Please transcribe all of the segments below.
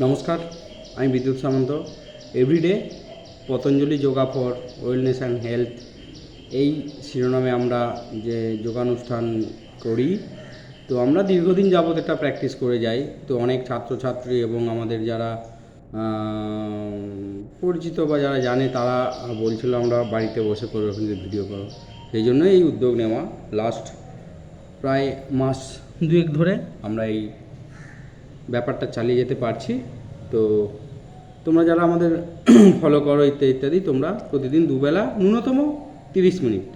নমস্কার, আমি Bidyut Samanta. Everyday Patanjali yoga for wellness and health এই শিরোনামে আমরা যে যোগানুষ্ঠান করি, তো আমরা দীর্ঘদিন যাবৎ এটা প্র্যাকটিস করে যাই। তো অনেক ছাত্রছাত্রী এবং আমাদের যারা পরিচিত বা যারা জানে তারা বলছিল আমরা বাড়িতে বসে করবো, কিন্তু ভিডিও করো। সেই জন্য এই উদ্যোগ নেওয়া। লাস্ট প্রায় মাস দুয়েক ধরে আমরা এই ব্যাপারটা চালিয়ে যেতে পারছি। তো তোমরা যারা আমাদের ফলো করো ইত্যাদি, তোমরা প্রতিদিন দুবেলা ন্যূনতম 30 মিনিট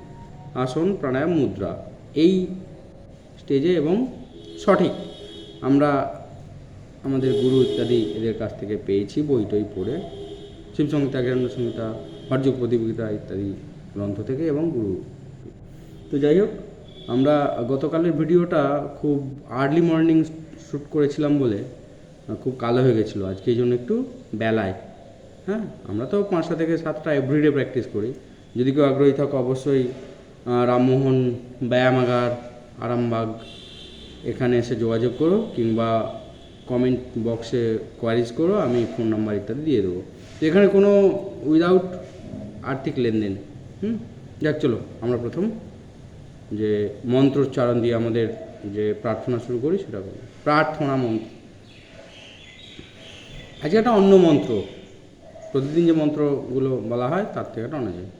আসন প্রাণায়াম মুদ্রা এই স্টেজে এবং সঠিক আমরা আমাদের গুরু ইত্যাদি এদের কাছ থেকে পেয়েছি, বই টই পড়ে, শিবসংহিতা, জ্ঞান সংহিতা, হরযোগ প্রতিযোগিতা ইত্যাদি গ্রন্থ থেকে এবং গুরু। তো যাই হোক, আমরা গতকালের ভিডিওটা খুব আর্লি মর্নিং শ্যুট করেছিলাম বলে খুব কালো হয়ে গেছিলো আজকে, এই জন্য একটু বেলায়। হ্যাঁ, আমরা তো 5টা থেকে 7টা এভরিডে প্র্যাকটিস করি। যদি কেউ আগ্রহী থাকো অবশ্যই রামমোহন ব্যায়ামাগার, আরামবাগ এখানে এসে যোগাযোগ করো, কিংবা কমেন্ট বক্সে কোয়ারিজ করো, আমি ফোন নাম্বার ইত্যাদি দিয়ে দেবো। তো এখানে কোনো উইদাউট আর্থিক লেনদেন। যাক, চলো আমরা প্রথম যে মন্ত্রোচ্চারণ দিয়ে আমাদের যে প্রার্থনা শুরু করি সেটা করি। প্রার্থনা মন্ত্র আজকে একটা অন্য মন্ত্র, প্রতিদিন যে মন্ত্রগুলো বলা হয় তার থেকে একটা অন্য যায়।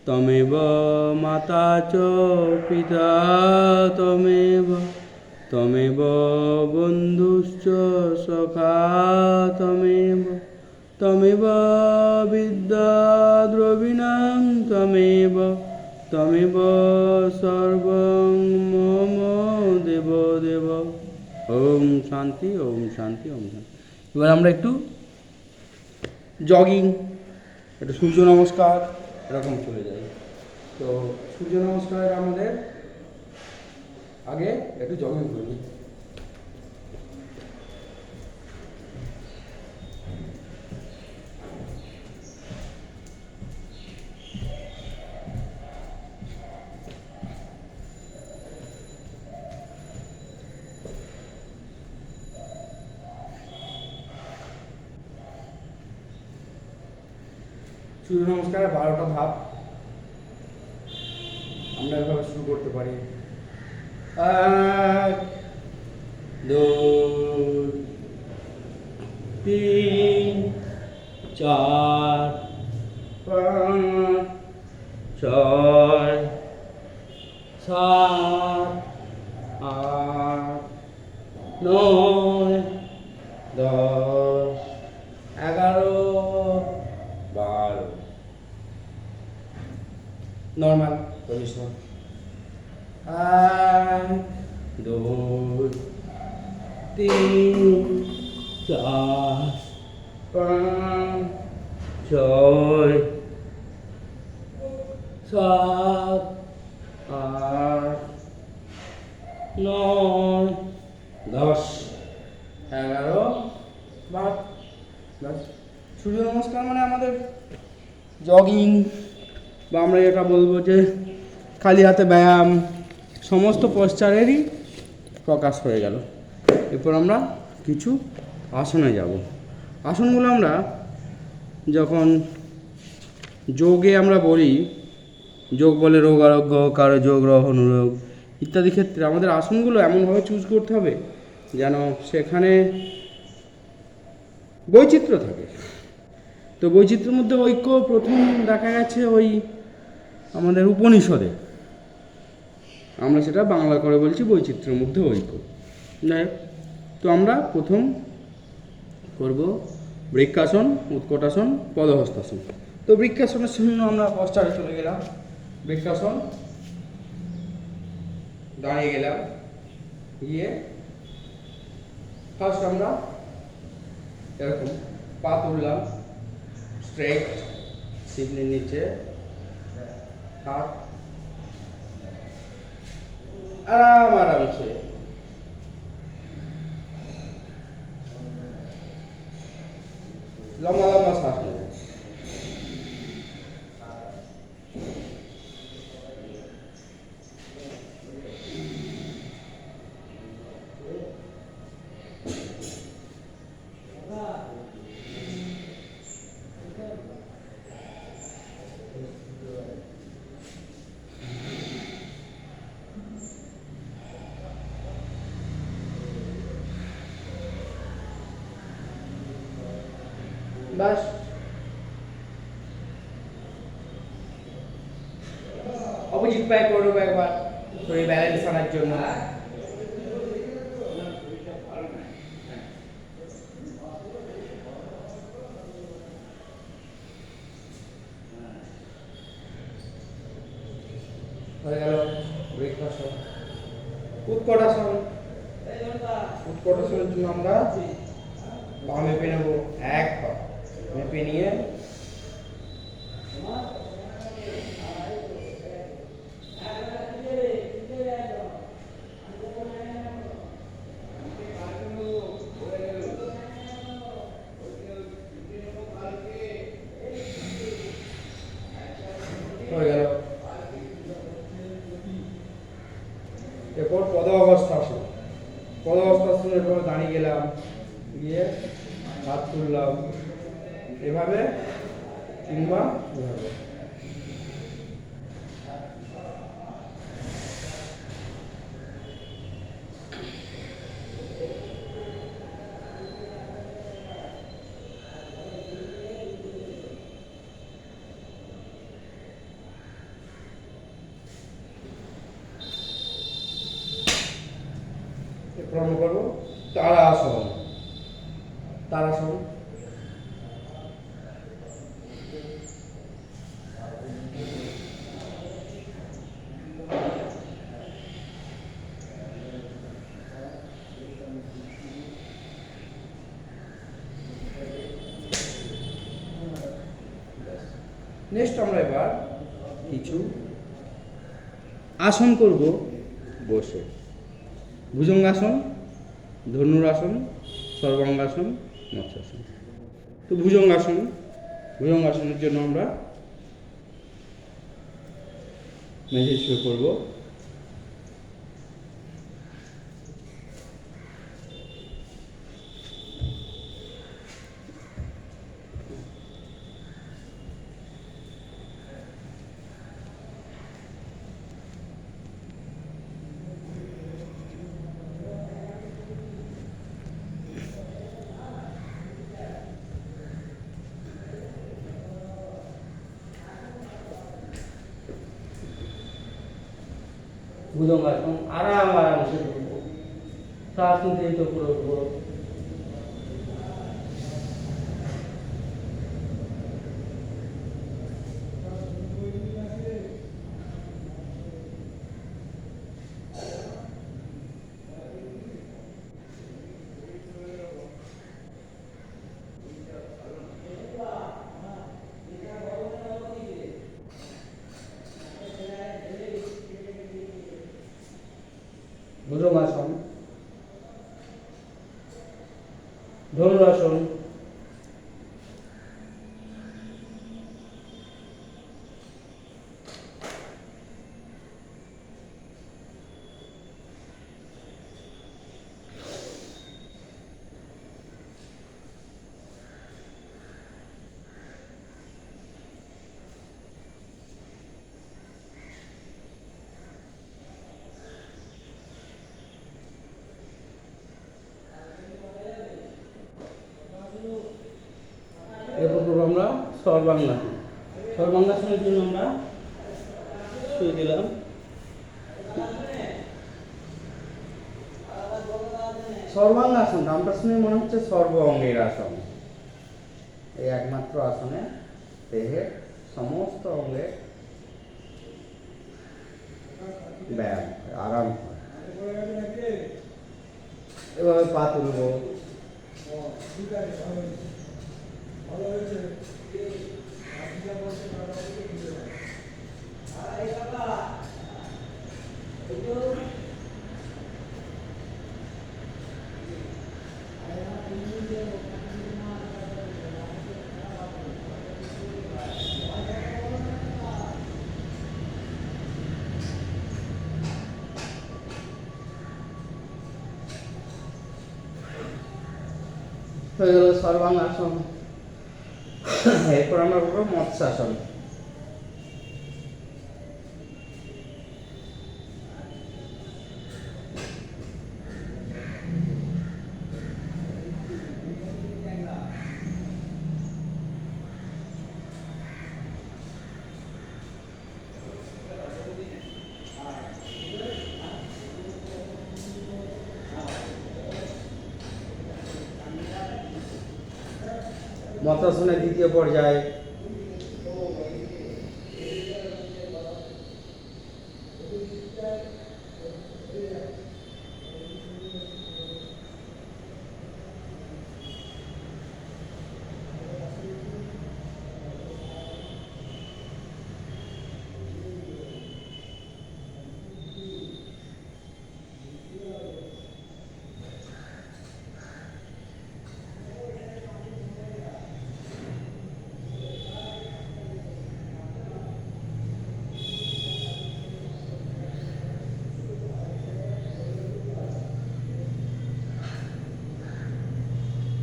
তমেব মাতা চ পিতা তমেব বন্ধুশ্চ সখা তমেব বিদ্যা দ্রবিণাং তমেব সর্বং মম দেব দেব। ওম শান্তি, ওম শান্তি, ওম শান্তি। এবার আমরা একটু জগিং, একটু সূর্য নমস্কার এরকম চলে যাই। তো সূর্য নমস্কারের আমাদের আগে একটু জগিং করি। সূর্য নমস্কারে 12টা ধাপ আমরা এভাবে শুরু করতে পারি। 1 2 3 4 5 6 7 8 9 10 11 12 নর্মাল পজিশন। 1 2 3 4 5 6 7 8 9 10 11 12। সূর্য নমস্কার মানে আমাদের জগিং, বা আমরা যেটা বলবো যে খালি হাতে ব্যায়াম, সমস্ত পশ্চারেরই প্রকাশ হয়ে গেল। এরপর আমরা কিছু আসনে যাব। আসনগুলো আমরা যখন যোগে আমরা বলি, যোগ বলে রোগ আরোগ্য, কারো যোগ রহ অনুরোগ ইত্যাদি ক্ষেত্রে আমাদের আসনগুলো এমনভাবে চুজ করতে হবে যেন সেখানে বৈচিত্র্য থাকে। তো বৈচিত্র্যের মধ্যে ঐক্য প্রথম দেখা গেছে ওই আমাদের উপনিষদে, আমরা সেটা বাংলা করে বলছি বৈচিত্র্যের মধ্যে ঐক্য। যাই হোক, তো আমরা প্রথম করব বৃক্ষাসন, উৎকটাসন, পদহস্তাসন। তো বৃক্ষাসনের জন্য আমরা পশ্চারে চলে গেলাম। বৃক্ষাসন, দাঁড়িয়ে গেলাম, গিয়ে ফার্স্ট আমরা এরকম পা তুললাম স্ট্রেট, সিপনির নিচে হাত আরামসে লম্বা লম্বা শ্বাস নেবে। বাস। অপোজিট পায়ে করবো একবার শরীর ব্যালেন্স আনার জন্য। হয়ে গেল বৃক্ষাসন। উৎকটাসন। উৎকটাসনের জন্য আমরা পা মেপে নেব, এক পা মেপে নিয়ে হয়ে গেল। এরপর পদাবস্থাসন। পদাবস্থাসনের পর দাঁড়িয়ে গেলাম, গিয়ে হাত তুললাম এভাবে কিংবা এভাবে। এরপর আমরা করবো তারাসন। তারাসন। নেক্সট আমরা এবার কিছু আসন করব বসে। ভুজঙ্গাসন, ধনুরাসন, সর্বাঙ্গাসন, মৎস্যাসন। তো ভুজঙ্গাসন। ভুজঙ্গাসনের জন্য আমরা মেঝে শুয়ে করব। ভুজঙ্গাসন আরামসে করবো, শ্বাস নিতে তো করবো। ভুজঙ্গাসন, ধনুরাসন, এরপর করবো আমরা সর্বাঙ্গাসন। সর্বাঙ্গাসনের জন্য আমরা শুয়ে দিলাম। সর্বাঙ্গাসন নামটা শুনে মনে হচ্ছে সর্ব অঙ্গের আসন। এই একমাত্র আসনে দেহের সমস্ত অঙ্গে ব্যায়াম আরাম হয়। এভাবে পা তুলব। হয়ে গেল সর্বাঙ্গাসন। এরপর আমরা করবো মৎস্যাসন। মৎস্যাসনের দ্বিতীয় পর্যায়ে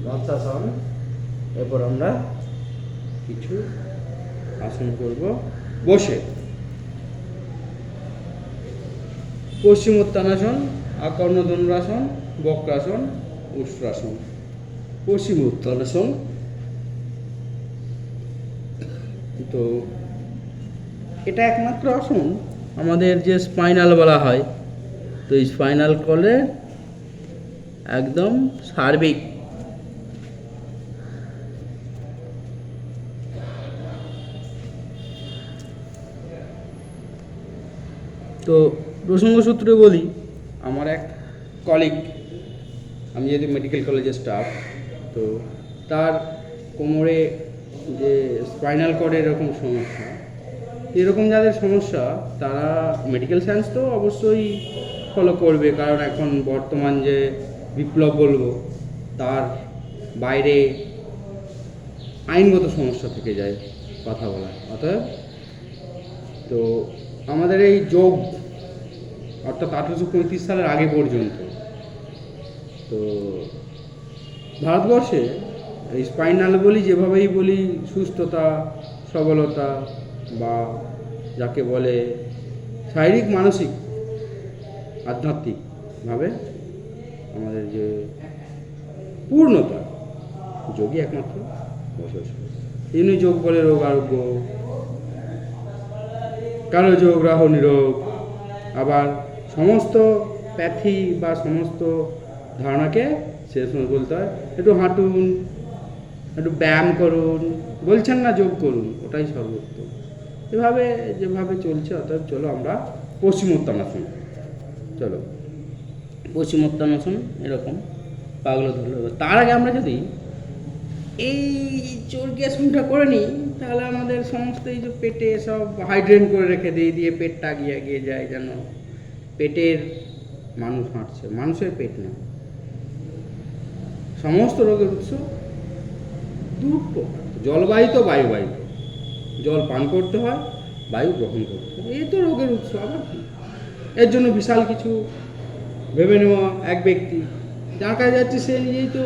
মৎস্যাসন। এরপর আমরা কিছু আসন করব বসে। পশ্চিমোত্তানাসন, আকর্ণ ধনুরাসন, বক্রাসন, উষ্ট্রাসন। পশ্চিমোত্তানাসন, তো এটা একমাত্র আসন আমাদের যে স্পাইনাল বলা হয়, তো এই স্পাইনাল কলের একদম সার্বিক তো প্রসঙ্গ সূত্রে বলি, আমার এক কলিগ, আমি যেহেতু মেডিকেল কলেজের স্টাফ, তো তার কোমরে যে স্পাইনাল কর্ডের এরকম সমস্যা, এরকম যাদের সমস্যা তারা মেডিকেল সায়েন্স তো অবশ্যই ফলো করবে, কারণ এখন বর্তমান যে বিপ্লব বলবো তার বাইরে আইনগত সমস্যা থেকে যায় কথা বলা। অতএব তো আমাদের এই যোগ অর্থাৎ 1835 সালের আগে পর্যন্ত তো ভারতবর্ষে এই স্পাইনাল বলি, যেভাবেই বলি, সুস্থতা, সবলতা বা যাকে বলে শারীরিক, মানসিক, আধ্যাত্মিকভাবে আমাদের যে পূর্ণতা, যোগই একমাত্র বসবাস। এমনি যোগ বলে রোগ আরোগ্য, কালো যোগ রাহু নিরোগ, আবার সমস্ত প্যাথি বা সমস্ত ধারণাকে সে সময় বলতে হয় একটু হাঁটুন, একটু ব্যায়াম করুন, বলছেন না যোগ করুন, ওটাই সর্বোত্তম। এভাবে যেভাবে চলছে, অর্থাৎ চলো আমরা পশ্চিমোত্তানাসন, চলো পশ্চিমোত্তানাসন এরকম পাগলো ধরলো। তার আগে আমরা যদি এই চর্কিয়াসনটা করে নিই, তাহলে আমাদের সমস্ত এই যে পেটে সব হাইড্রেন করে রেখে দিয়ে পেটটা এগিয়ে যায়, যেন পেটের মানুষ হাঁটছে, মানুষের পেট না। সমস্ত রোগের উৎস দুটো, জলবাহিত, বায়ুবাহিত। জল পান করতে হয়, বায়ু গ্রহণ করতে হয়, এই তো রোগের উৎস। আবার কি এর জন্য বিশাল কিছু ভেবে নেওয়া। এক ব্যক্তি যার কাছে যাচ্ছে সে নিজেই তো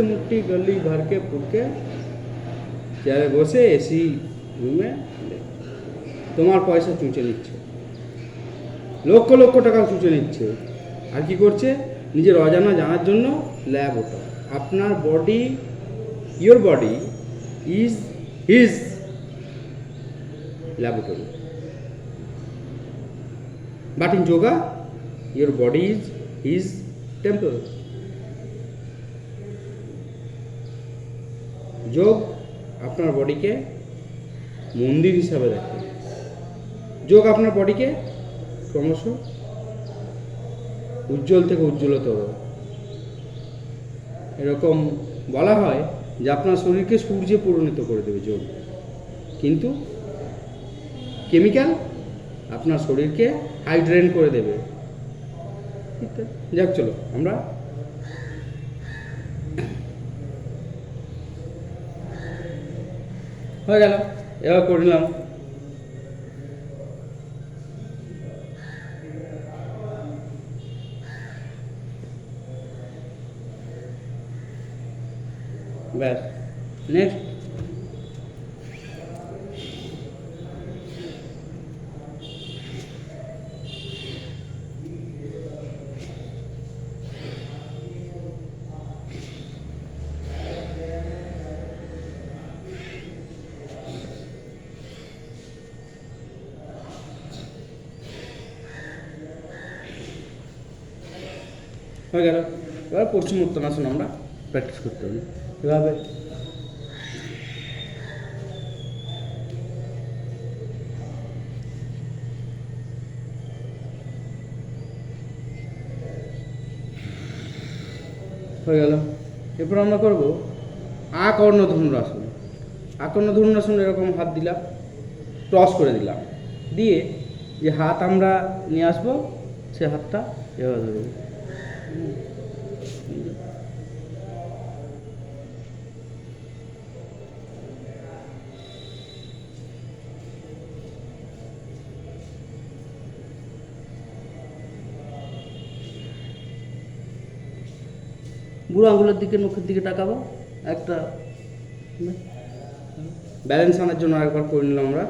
মুট্টি গলি ভরকে ফুটকে চেয়ারে বসে এসি রুমে তোমার পয়সা চুঁচে নিচ্ছে, লক্ষ লক্ষ টাকা চুঁচে নিচ্ছে। আর কি করছে? নিজের অজানা জানার জন্য ল্যাব ওটা। আপনার body, your body is his laboratory, but in yoga your body is his temple. যোগ আপনার বডিকে মন্দির হিসাবে দেখে। যোগ আপনার বডিকে ক্রমশ উজ্জ্বল থেকে উজ্জ্বলতর, এরকম বলা হয় যে আপনার শরীরকে সূর্যে পরিণত করে দেবে যোগ, কিন্তু কেমিক্যাল আপনার শরীরকে হাইড্রেন করে দেবে। যাক, চলো আমরা হয়ে গেল, এবার করে নিলাম। ব্যাস, নেক্সট। হয়ে গেল, এবার পশ্চিমোত্তানাসন আমরা প্র্যাকটিস করতে হবে। এভাবে হয়ে গেল। এরপর আমরা করব আকর্ণ ধনুরাসন। আকর্ণ ধনুরাসন এরকম হাত দিলাম, ক্রস করে দিলাম, দিয়ে যে হাত আমরা নিয়ে আসবো সে হাতটা এভাবে ধরব। বুড়ো আঙুলের দিকে, মুখের দিকে তাকাবো। একটা ব্যালেন্স আনার জন্য আরেকবার করে নিলাম আমরা।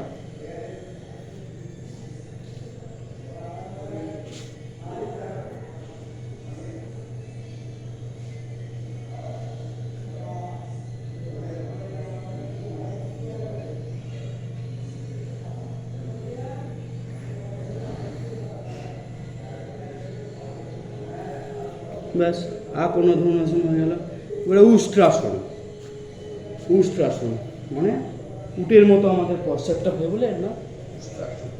ব্যাস, আর কোনো ধনুরাসন হয়ে গেল। এবারে উষ্ট্রাসন। উষ্ট্রাসন মানে উটের মতো আমাদের পশ্চাৎটা হয়ে বলে না, উষ্ট্রাসন।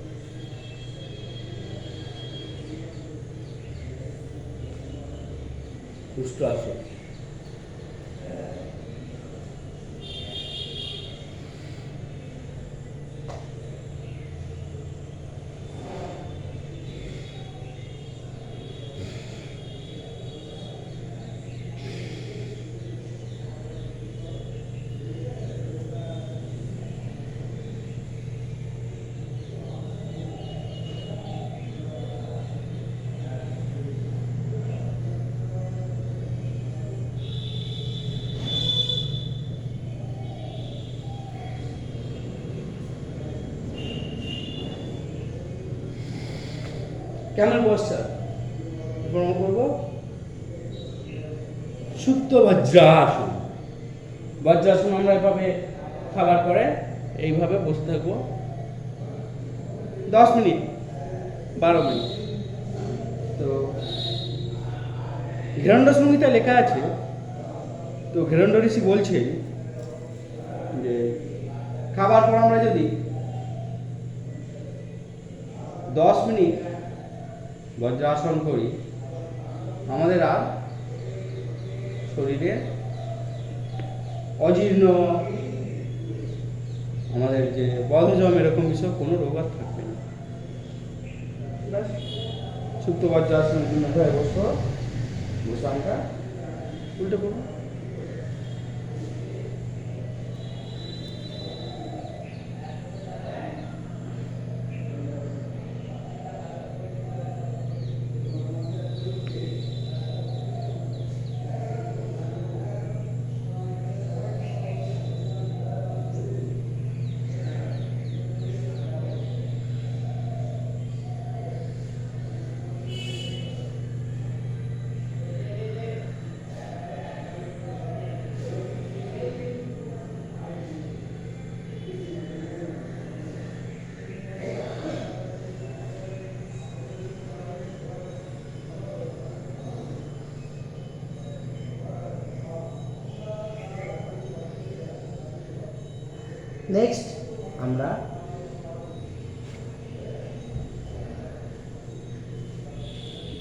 উষ্ট্রাসন কেমন পশ্চাৎ প্রণাম করবো? সুপ্ত বজ্রাসন। বজ্রাসন আমরা এভাবে খাবার পরে এইভাবে বসে থাকবো 10 মিনিট 12 মিনিট। তো হিরণ্য সংহিতা লেখা আছে, তো হিরণ্য ঋষি বলছে যে খাবার পর আমরা যদি 10 মিনিট বজ্রাসন করি, আমাদের আর শরীরে অজীর্ণ, আমাদের যে বদহজম এরকম বিষয় কোনো রোগ আর থাকবে না। সুপ্ত বজ্রাসনের জন্য বসো, বসে আমরা উল্টে পড়বো। নেক্সট আমরা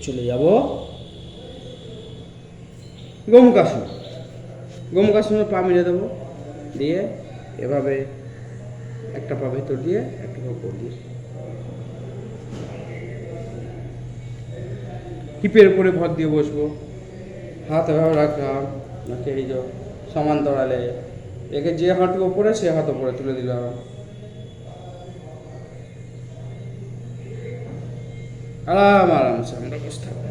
চলে যাব গোমুখাসন। গোমুখাসনে পা মেরে দেবো, দিয়ে এভাবে একটা পা ভেতর দিয়ে একটা পা উপর দিয়ে হিপের উপরে ভর দিয়ে বসবো। হাত এভাবে রাখলাম, নাকি এই যে সমান্তরালে রেখে যে হাঁটু ওপরে সে হাত ওপরে তুলে দিলাম। আরামসে আমরা বসে থাকবো।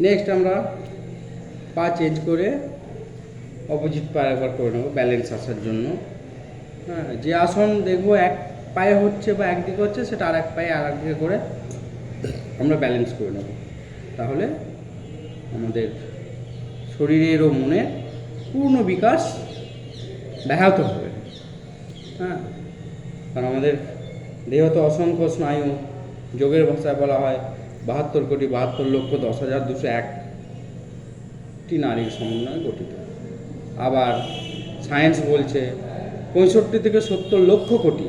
নেক্সট আমরা পা চেঞ্জ করে অপোজিট পা একবার করে নেবো ব্যালেন্স আসার জন্য। হ্যাঁ, যে আসন দেখবো এক পায়ে হচ্ছে বা একদিকে হচ্ছে, সেটা আর এক পায়ে আর একদিকে করে আমরা ব্যালেন্স করে নেব। তাহলে আমাদের শরীরের ও মনের পূর্ণ বিকাশ ব্যাহত হবে। হ্যাঁ, কারণ আমাদের দেহ তো অসংখ্য স্নায়ু, যোগের ভাষায় বলা হয় 72,72,10,201টি নারীর সমন্বয়ে গঠিত। আবার সায়েন্স বলছে 65 থেকে 70 লক্ষ কোটি।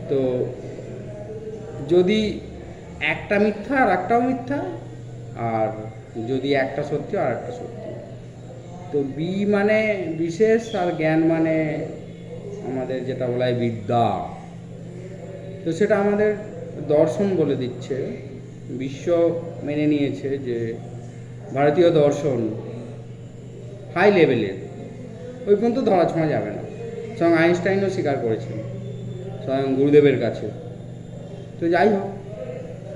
তো যদি একটা মিথ্যা আর একটাও মিথ্যা, আর যদি একটা সত্যি আর একটা সত্যি, তো বি মানে বিশেষ, আর জ্ঞান মানে আমাদের যেটা বলা হয় বিদ্যা। তো সেটা আমাদের দর্শন বলে দিচ্ছে, বিশ্ব মেনে নিয়েছে যে ভারতীয় দর্শন হাই লেভেলের, ওই পর্যন্ত ধরা ছোঁয়া যাবে না। স্বয়ং আইনস্টাইনও স্বীকার করেছেন স্বয়ং গুরুদেবের কাছে। তো যাই হোক,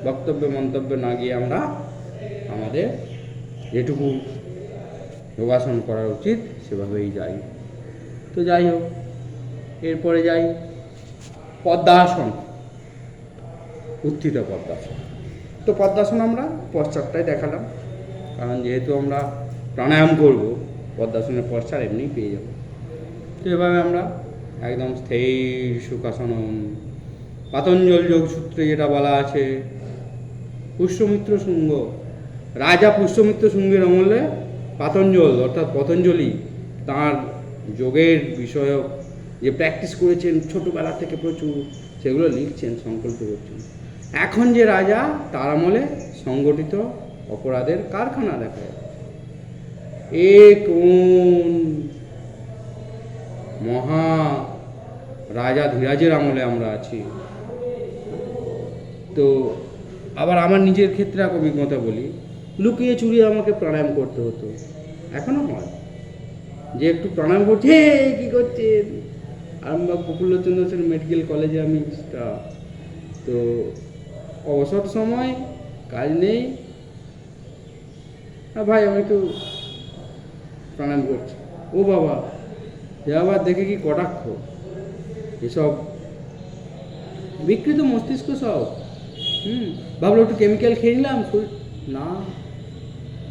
বক্তব্য মন্তব্য না গিয়ে আমরা আমাদের যেটুকু যোগাসন করা উচিত সেভাবেই যাই। তো যাই হোক, এরপরে যাই পদ্মাসন, উত্থিত পদ্মাসন। তো পদ্মাসন আমরা পশ্চাৎটাই দেখালাম, কারণ যেহেতু আমরা প্রাণায়াম করব, পদ্মাসনের পশ্চাৎ এমনিই পেয়ে যাব। তো এভাবে আমরা একদম স্থির সুখাসনম, পাতঞ্জল যোগ সূত্রে যেটা বলা আছে, পুষ্যমিত্র শুঙ্গ, রাজা পুষ্যমিত্র শুঙ্গের আমলে পাতঞ্জল অর্থাৎ পতঞ্জলি তাঁর যোগের বিষয়ক যে প্র্যাকটিস করেছেন ছোটোবেলা থেকে প্রচুর, সেগুলো লিখছেন, সংকল্প করছেন। এখন যে রাজা, তার আমলে সংগঠিত অপরাধের কারখানা দেখা যাচ্ছে। এ কোন মহা রাজা ধীরাজের আমলে আমরা আছি। তো আবার আমার নিজের ক্ষেত্রে এক অভিজ্ঞতা বলি, লুকিয়ে চুরিয়ে আমাকে প্রাণায়াম করতে হতো, এখনও হয় যে একটু প্রাণায়াম করছে, কী করছেন, আমরা প্রফুল্লচন্দ্র সেন মেডিকেল কলেজে আমি স্টাফ। তো অবসর সময় কাজ নেই, ভাই আমি একটু প্রাণায়াম করছি। ও বাবা, এ আবার দেখে কি কটাক্ষ, এসব বিকৃত মস্তিষ্ক সব। ভাবলো একটু কেমিক্যাল খেয়ে নিলাম, না,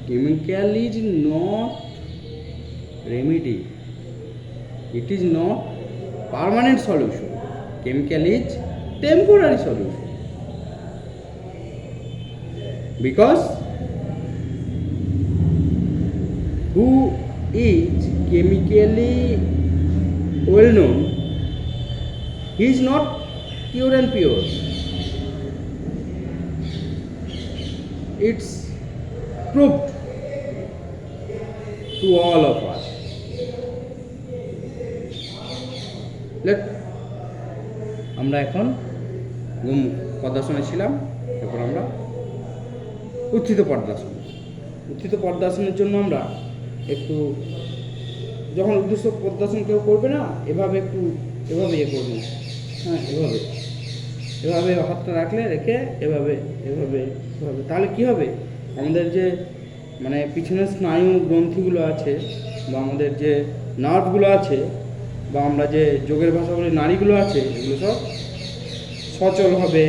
chemical is not remedy, it is not permanent solution, chemical is temporary solution, because who is chemically well known, he is not pure and pure, it's proved to all of us. আমরা এখন পদ্মাসনে ছিলাম, এখন আমরা উত্থিত পদ্মাসন। উত্থিত পদ্মাসনের জন্য আমরা একটু, যখন উদ্দেশ্য পদ্মাসন কেউ করবে না, এভাবে একটু এভাবে ইয়ে করবে, হ্যাঁ এভাবে এভাবে হাতটা রাখলে, রেখে এভাবে এভাবে এভাবে, তাহলে কী হবে, আমাদের যে মানে পিছনের স্নায়ু গ্রন্থিগুলো আছে, বা আমাদের যে নার্ভগুলো আছে, বা আমরা যে যোগের ভাষা বলি নাড়িগুলো আছে, এগুলো সব সচল হবে।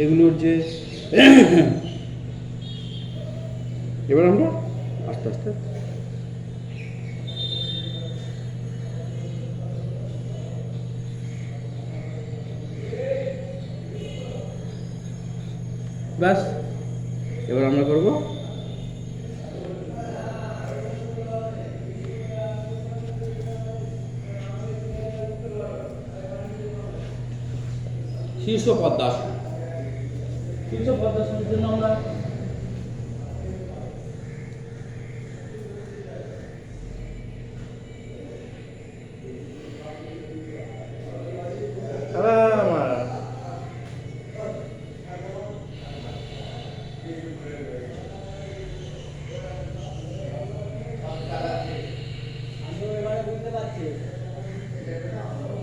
এগুলোর যে এবার আমরা আস্তে আস্তে ব্যাস, এবার আমরা করবো শীর্ষ পদ্মাসন। শীর্ষ পদ্মাসনের জন্য আমরা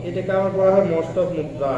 এটাকে আমার বলা হয় মস্তক মুদ্রা।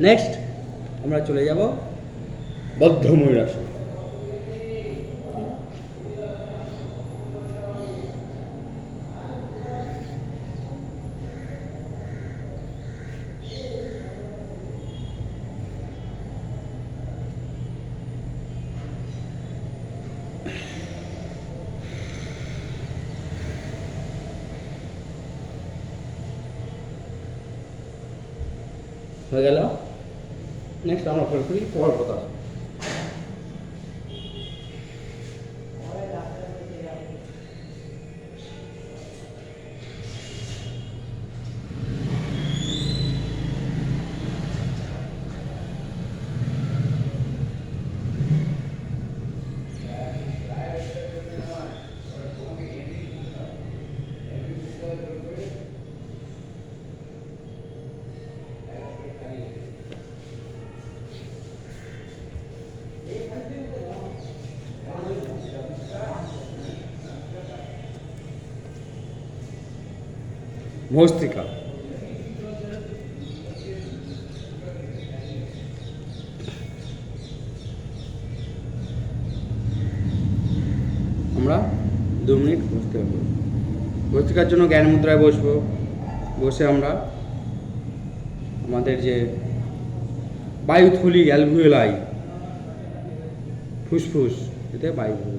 নেক্সট আমরা চলে যাব বদ্ধ ময়ূরাসন। হয়ে গেল। নেক্সট আমরা করে করি কপালভাতি। ভস্ত্রিকা। আমরা 2 মিনিট বসতে হবে। ভস্ত্রিকার জন্য জ্ঞান মুদ্রায় বসবো। বসে আমরা আমাদের যে বায়ুথলি অ্যালভিওলাই ফুসফুস এতে বায়ু ধরবে।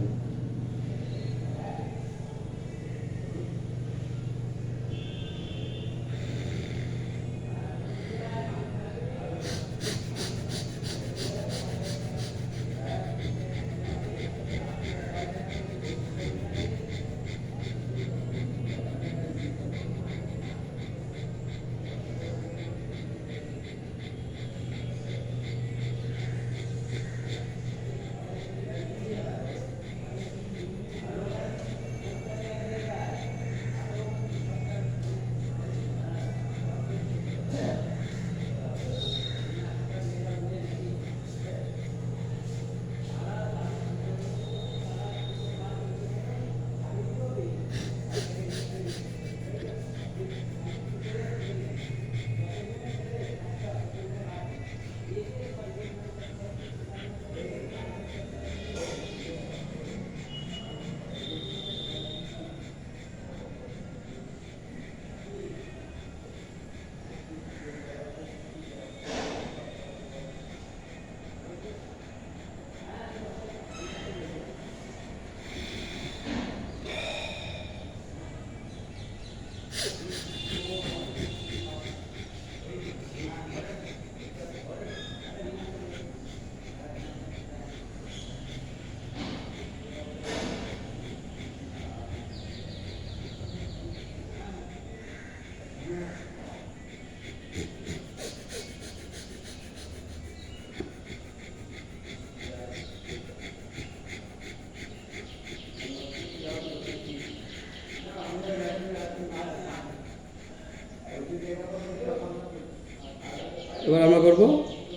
এবার আমরা করব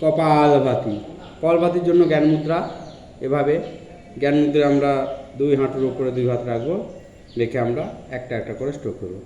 কপালভাতি। কপালভাতির জন্য জ্ঞান মুদ্রা এভাবে জ্ঞান মুদ্রা আমরা 2 হাঁটুর উপরে 2 হাত রাখবো, রেখে আমরা একটা একটা করে স্ট্রোক করব।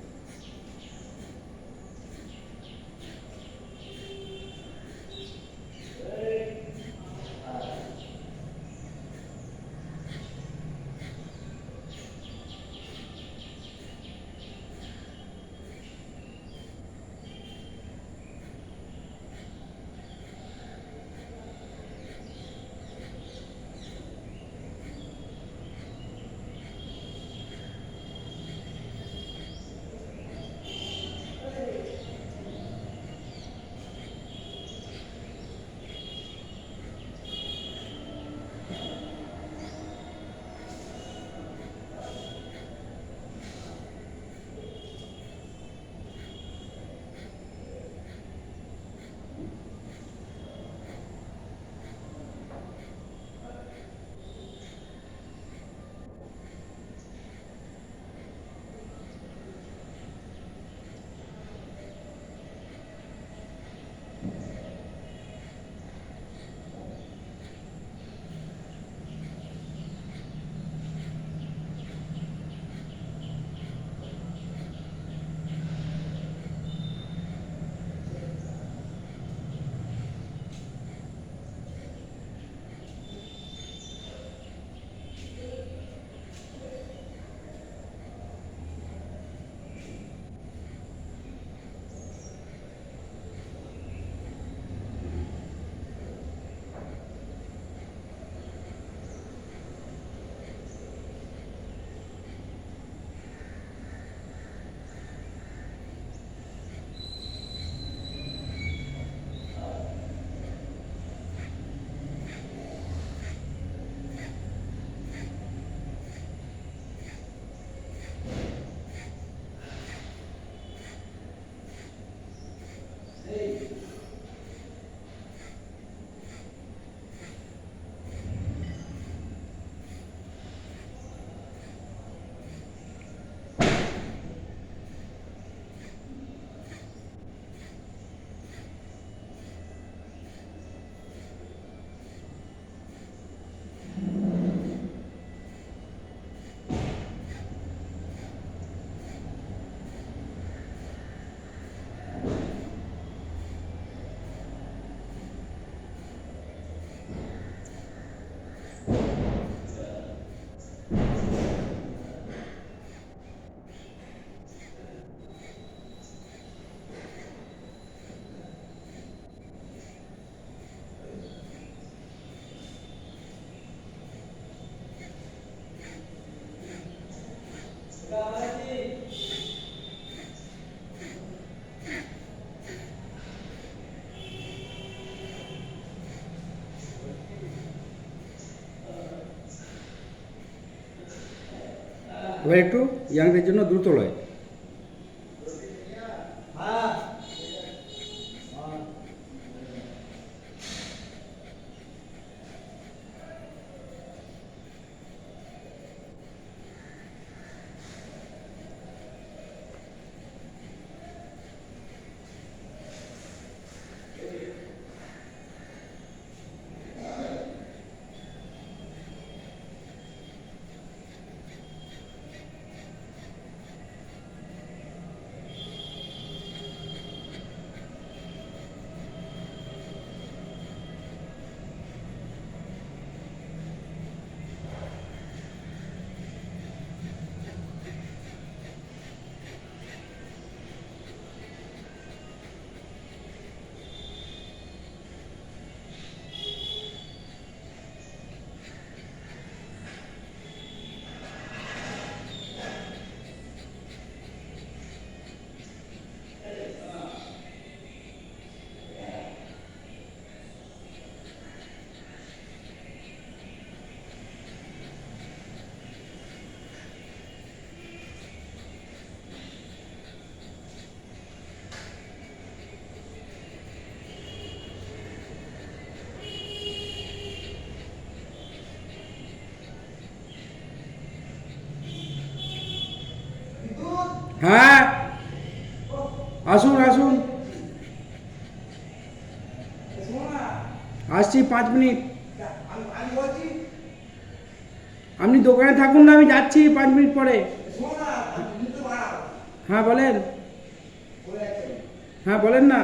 এবার একটু ইয়াংদের জন্য দ্রুত লয়। হ্যাঁ, আসুন আসুন, আসছি 5 মিনিট। আপনি দোকানে থাকুন না, আমি যাচ্ছি 5 মিনিট পরে। হ্যাঁ বলেন, হ্যাঁ বলেন না।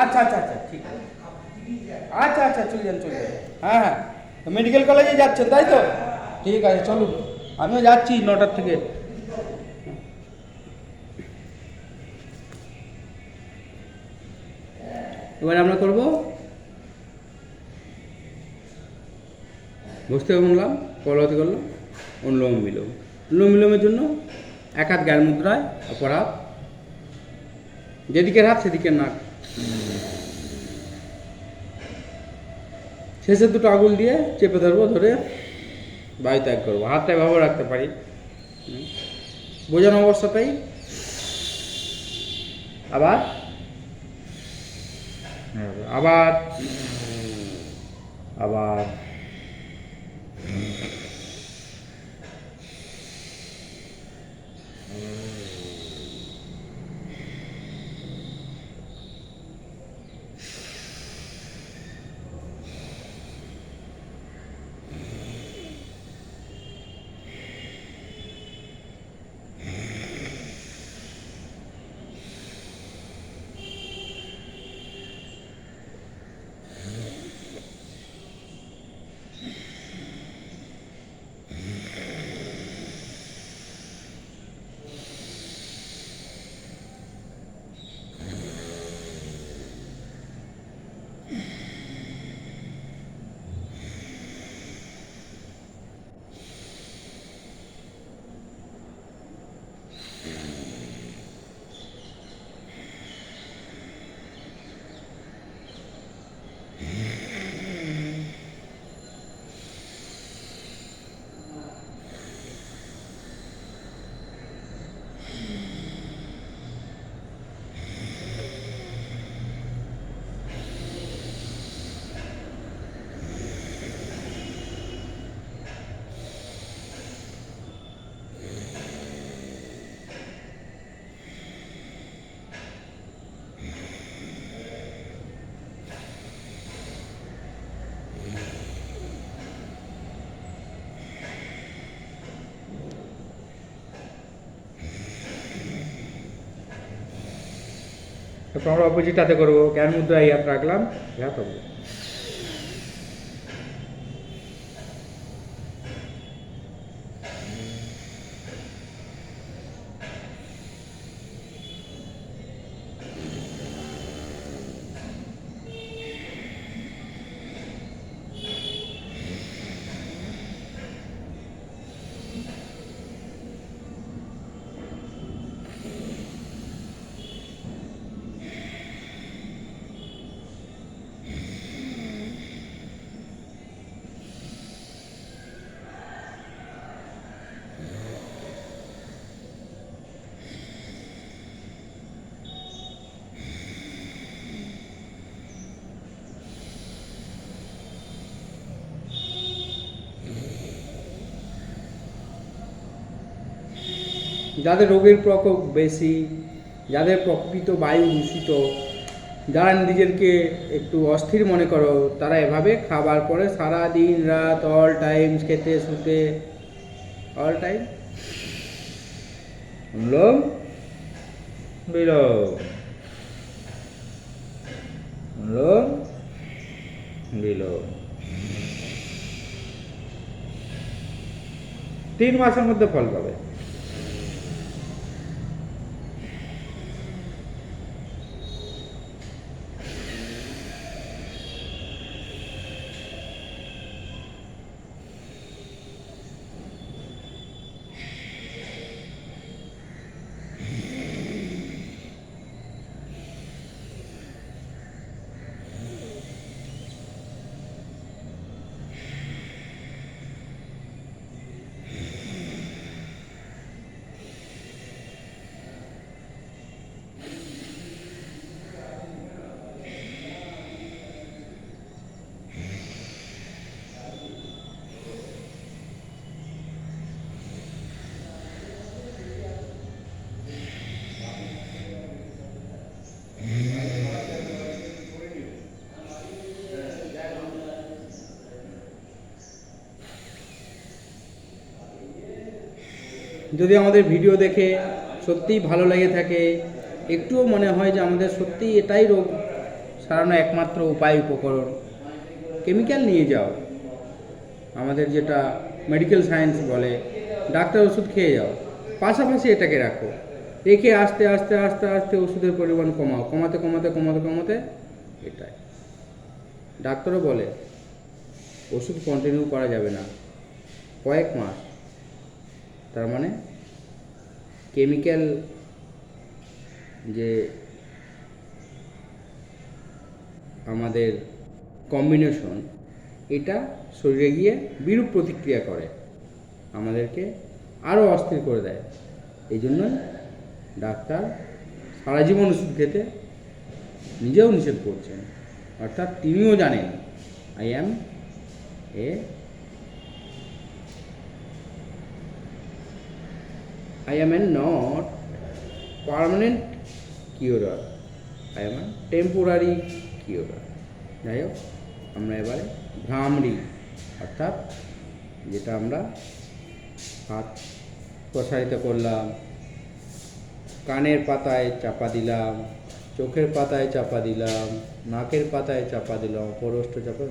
আচ্ছা আচ্ছা আচ্ছা, ঠিক আছে। আচ্ছা আচ্ছা, চলে যান চলে যান। হ্যাঁ হ্যাঁ, মেডিকেল কলেজে যাচ্ছেন তাই তো? ঠিক আছে চলুন, আমিও যাচ্ছি 9টার থেকে। এবার আমরা করব বসতে বললাম, কলহতি করলাম, অনুলোম বিলোম। অনুলোম বিলোমের জন্য এক হাত জ্ঞান মুদ্রায়, অপর হাত যেদিকে হাত সেদিকে নাক, শেষের দুটো আঙুল দিয়ে চেপে ধরবো, ধরে বায়ু ত্যাগ করবো। হাতটা এভাবে রাখতে পারি, বোঝানো অবস্থাতেই। আবার আবার আবার তারপর আমরা অপোজিট হাতে করবো। জ্ঞান মুদ্রায় হাত রাখলাম, হাত হবে। যাদের রোগের প্রকোপ বেশি, যাদের প্রকৃত বায়ু দূষিত, যারা নিজেদেরকে একটু অস্থির মনে করো, তারা এভাবে খাবার পরে সারা দিন রাত অল টাইম খেতে শুতে অল টাইম লোম বিলোম লোম বিলোম 3 মাসের মধ্যে ফল পাবে। যদি আমাদের ভিডিও দেখে সত্যিই ভালো লেগে থাকে, একটুও মনে হয় যে আমাদের সত্যিই এটাই রোগ সারানোর একমাত্র উপায় উপকরণ, কেমিক্যাল নিয়ে যাও, আমাদের যেটা মেডিকেল সায়েন্স বলে, ডাক্তার ওষুধ খেয়ে যাও, পাশাপাশি এটাকে রাখো, রেখে আস্তে আস্তে আস্তে আস্তে ওষুধের পরিমাণ কমাও, কমাতে কমাতে কমাতে কমাতে এটাই ডাক্তারও বলে ওষুধ কন্টিনিউ করা যাবে না কয়েক মাস, তার মানে কেমিক্যাল যে আমাদের কম্বিনেশন, এটা শরীরে গিয়ে বিরূপ প্রতিক্রিয়া করে, আমাদেরকে আরও অস্থির করে দেয়। এই জন্যই ডাক্তার সারা জীবন ওষুধ খেতে নিজেও নিষেধ করছেন, অর্থাৎ তিনিও জানেন I am not permanent curer, I am a temporary curer। যাই হোক, আমরা এবারে ভ্রামরি, অর্থাৎ যেটা আমরা হাত প্রসারিত করলাম, কানের পাতায় চাপা দিলাম, চোখের পাতায় চাপা দিলাম, নাকের পাতায় চাপা দিলাম, পরষ্ট চাপা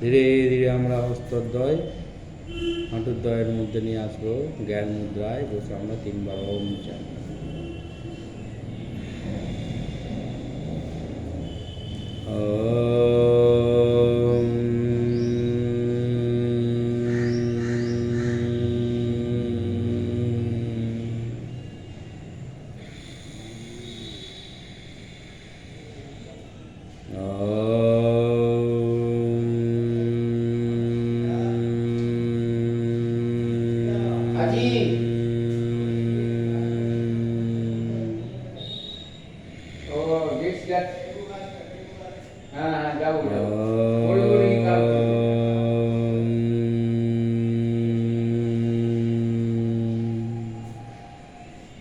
ধীরে ধীরে আমরা হস্তদ্বয় হাঁটুদ্বয়ের মধ্যে নিয়ে আসবো, জ্ঞান মুদ্রায় বসে আমরা 3 বার ওম চাই।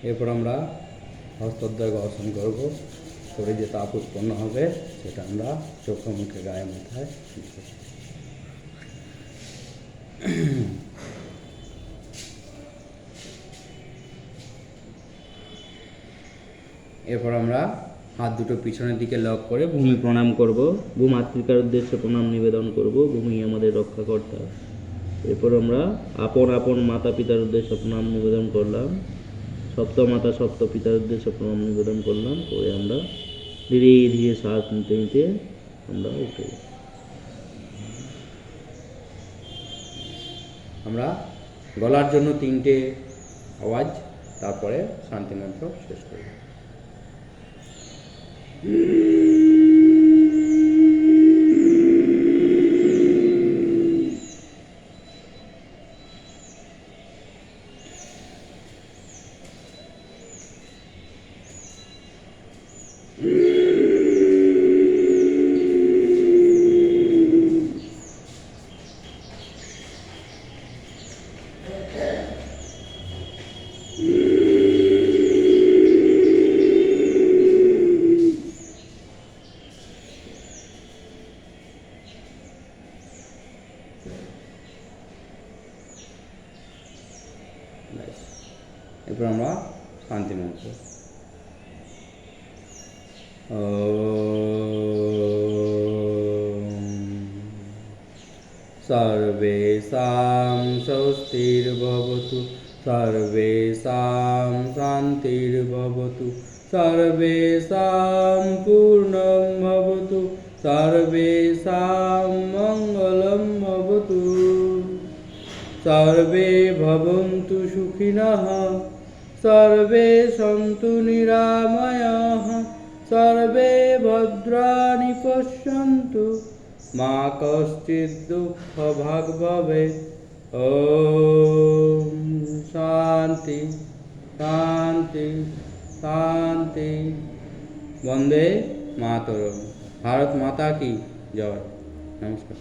এরপর আমরা হস্তদ্বয় ঘর্ষণ করব, শরীরে যে তাপ উৎপন্ন হবে সেটা আমরা চোখে মুখে গায়ে মাথায়। এরপর আমরা হাত দুটো পিছনের দিকে লক করে ভূমি প্রণাম করব। ভূমাতৃকার উদ্দেশ্যে প্রণাম নিবেদন করব, ভূমি আমাদের রক্ষাকর্তা। এরপর আমরা আপন আপন মাতা পিতার উদ্দেশ্যে প্রণাম নিবেদন করলাম, সপ্ত মাতা সপ্ত পিতার উদ্দেশ্যে প্রণাম নিবেদন করলাম। করে আমরা ধীরে ধীরে শ্বাস নিতে নিতে আমরা উঠে আমরা গলার জন্য 3টে আওয়াজ, তারপরে শান্তি মন্ত্র শেষ করি। এরপর আমরা শান্তি মন্ত্র। সর্বেষাং স্বস্তির্ভবতু, সর্বেষাং শান্তির্ভবতু, সর্বেষাং পূর্ণং ভবতু, সর্বেষাং মঙ্গলং ভবতু, সর্বে ভবন্তু সুখিনঃ, সর্বে সন্তু নিরাময়াঃ, সর্বে ভদ্রাণি পশ্যন্তু, মা কশ্চিৎ দুঃখভাগ্ ভবেৎ। ওম শান্তি শান্তি শান্তি। বন্দে মাতরম। ভারত মাতা কি জয়। নমস্কার।